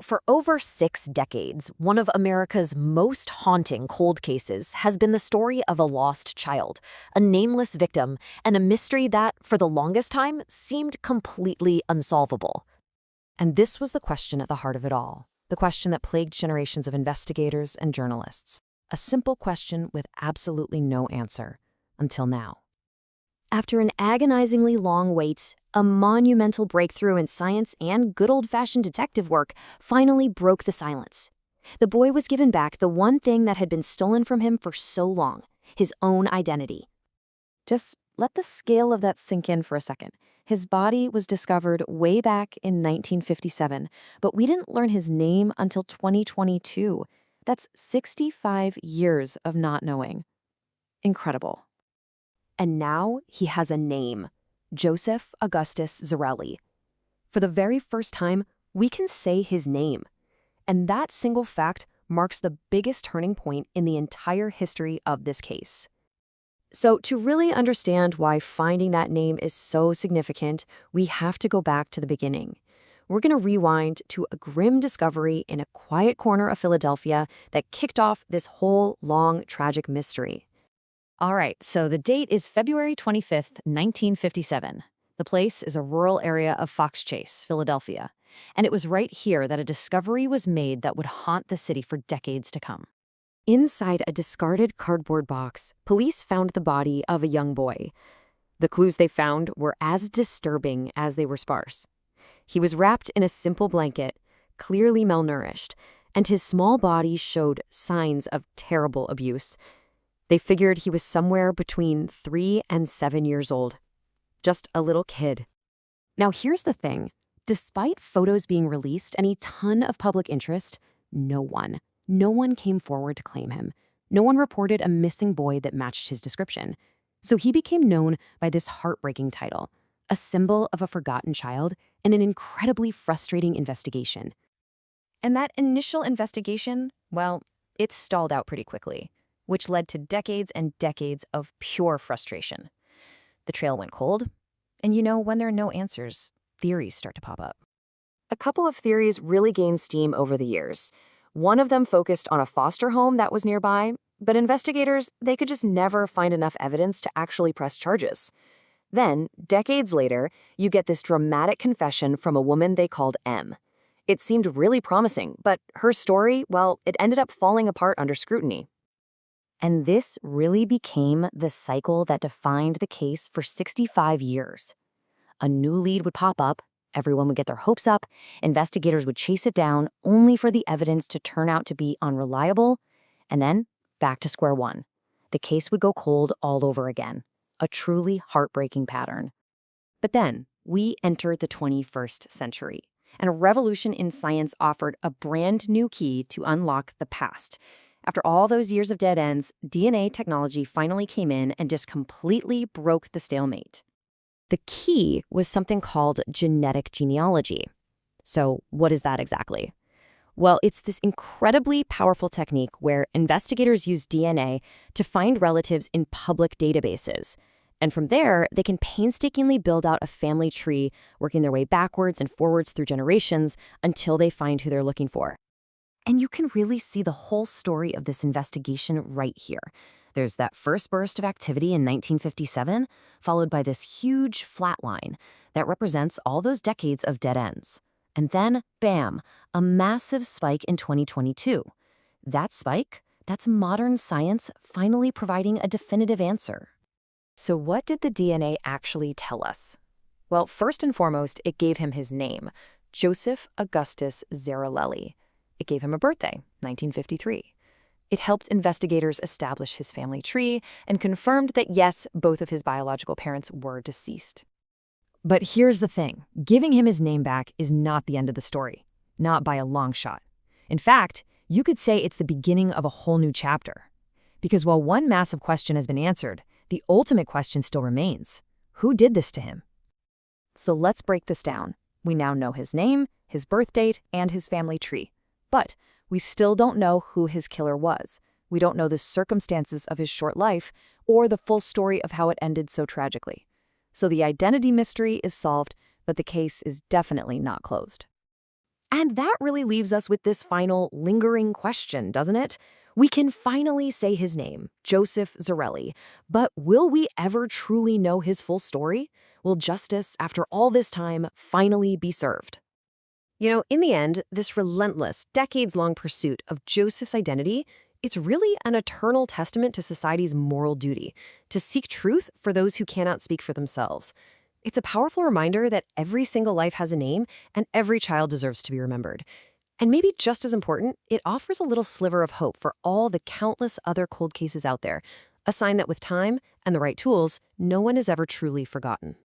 For over 6 decades, one of America's most haunting cold cases has been the story of a lost child, a nameless victim, and a mystery that, for the longest time, seemed completely unsolvable. And this was the question at the heart of it all, the question that plagued generations of investigators and journalists. A simple question with absolutely no answer, until now. After an agonizingly long wait, a monumental breakthrough in science and good old-fashioned detective work finally broke the silence. The boy was given back the one thing that had been stolen from him for so long, his own identity. Just let the scale of that sink in for a second. His body was discovered way back in 1957, but we didn't learn his name until 2022. That's 65 years of not knowing. Incredible. And now he has a name, Joseph Augustus Zarelli. For the very first time, we can say his name. And that single fact marks the biggest turning point in the entire history of this case. So to really understand why finding that name is so significant, we have to go back to the beginning. We're going to rewind to a grim discovery in a quiet corner of Philadelphia that kicked off this whole long, tragic mystery. All right, so the date is February 25th, 1957. The place is a rural area of Fox Chase, Philadelphia. And it was right here that a discovery was made that would haunt the city for decades to come. Inside a discarded cardboard box, police found the body of a young boy. The clues they found were as disturbing as they were sparse. He was wrapped in a simple blanket, clearly malnourished, and his small body showed signs of terrible abuse. They figured he was somewhere between 3 and 7 years old. Just a little kid. Now here's the thing. Despite photos being released and a ton of public interest, no one came forward to claim him. No one reported a missing boy that matched his description. So he became known by this heartbreaking title, a symbol of a forgotten child and an incredibly frustrating investigation. And that initial investigation, well, it stalled out pretty quickly, which led to decades and decades of pure frustration. The trail went cold, and when there are no answers, theories start to pop up. A couple of theories really gained steam over the years. One of them focused on a foster home that was nearby, but investigators, they could just never find enough evidence to actually press charges. Then, decades later, you get this dramatic confession from a woman they called M. It seemed really promising, but her story, well, it ended up falling apart under scrutiny. And this really became the cycle that defined the case for 65 years. A new lead would pop up, everyone would get their hopes up, investigators would chase it down, only for the evidence to turn out to be unreliable, and then back to square one. The case would go cold all over again, a truly heartbreaking pattern. But then, we entered the 21st century, and a revolution in science offered a brand new key to unlock the past. After all those years of dead ends, DNA technology finally came in and just completely broke the stalemate. The key was something called genetic genealogy. So what is that exactly? Well, it's this incredibly powerful technique where investigators use DNA to find relatives in public databases. And from there, they can painstakingly build out a family tree, working their way backwards and forwards through generations until they find who they're looking for. And you can really see the whole story of this investigation right here. There's that first burst of activity in 1957, followed by this huge flat line that represents all those decades of dead ends. And then, bam, a massive spike in 2022. That spike, that's modern science finally providing a definitive answer. So what did the DNA actually tell us? Well, first and foremost, it gave him his name, Joseph Augustus Zarelli. It gave him a birthday, 1953. It helped investigators establish his family tree and confirmed that, yes, both of his biological parents were deceased. But here's the thing. Giving him his name back is not the end of the story. Not by a long shot. In fact, you could say it's the beginning of a whole new chapter. Because while one massive question has been answered, the ultimate question still remains. Who did this to him? So let's break this down. We now know his name, his birth date, and his family tree. But we still don't know who his killer was. We don't know the circumstances of his short life or the full story of how it ended so tragically. So the identity mystery is solved, but the case is definitely not closed. And that really leaves us with this final lingering question, doesn't it? We can finally say his name, Joseph Zarelli, but will we ever truly know his full story? Will justice, after all this time, finally be served? In the end, this relentless, decades-long pursuit of Joseph's identity, it's really an eternal testament to society's moral duty, to seek truth for those who cannot speak for themselves. It's a powerful reminder that every single life has a name and every child deserves to be remembered. And maybe just as important, it offers a little sliver of hope for all the countless other cold cases out there, a sign that with time and the right tools, no one is ever truly forgotten.